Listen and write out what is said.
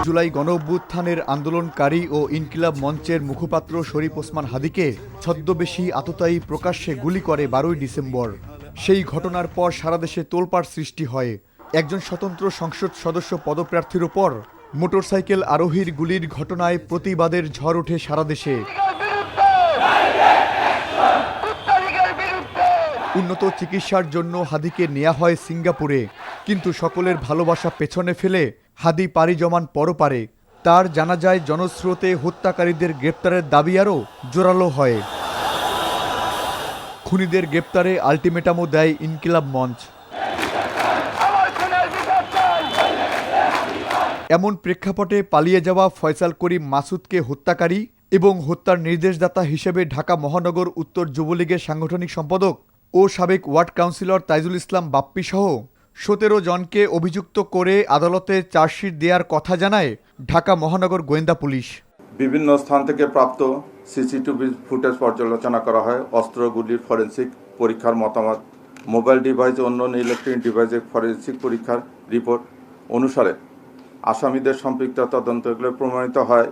জুলাই গণঅভ্যুত্থানের আন্দোলনকারী ও ইনকিলাব মঞ্চের মুখপাত্র শরীফ ওসমান হাদীকে ছদ্মবেশী আততায়ী প্রকাশ্যে গুলি করে 12ই ডিসেম্বর। সেই ঘটনার পর সারা দেশে তোলপাড় সৃষ্টি হয়। একজন স্বতন্ত্র সংসদ সদস্য পদপ্রার্থীর ওপর মোটরসাইকেল আরোহীর গুলির ঘটনায় প্রতিবাদের ঝড় ওঠে সারা দেশে। উন্নত চিকিৎসার জন্য হাদীকে নেওয়া হয় সিঙ্গাপুরে, কিন্তু সকলের ভালোবাসা পেছনে ফেলে হাদী পাড়ি জমান পরপারে। তার জানাজায় জনস্রোতে হত্যাকারীদের গ্রেপ্তারের দাবি আরও জোরালো হয়। খুনিদের গ্রেপ্তারে আলটিমেটামও দেয় ইনকিলাব মঞ্চ। এমন প্রেক্ষাপটে পালিয়ে যাওয়া ফয়সাল করিম মাসুদকে হত্যাকারী এবং হত্যার নির্দেশদাতা হিসেবে ঢাকা মহানগর উত্তর যুবলীগের সাংগঠনিক সম্পাদক ও সাবেক ওয়ার্ড কাউন্সিলর তাইজুল ইসলাম বাপ্পি সহ 17 জনকে অভিযুক্ত করে আদালতে চার্জশিট দেওয়ার কথা জানায় ঢাকা মহানগর গোয়েন্দা পুলিশ। বিভিন্ন স্থান থেকে প্রাপ্ত সিসিটিভি ফুটেজ পর্যালোচনা করা হয়, অস্ত্রগুলির ফরেনসিক পরীক্ষার মতামত, মোবাইল ডিভাইস ও অন্যান্য ইলেকট্রনিক ডিভাইসের ফরেনসিক পরীক্ষার রিপোর্ট অনুসারে আসামিদের সম্পৃক্ত তদন্তগুলো প্রমাণিত হয়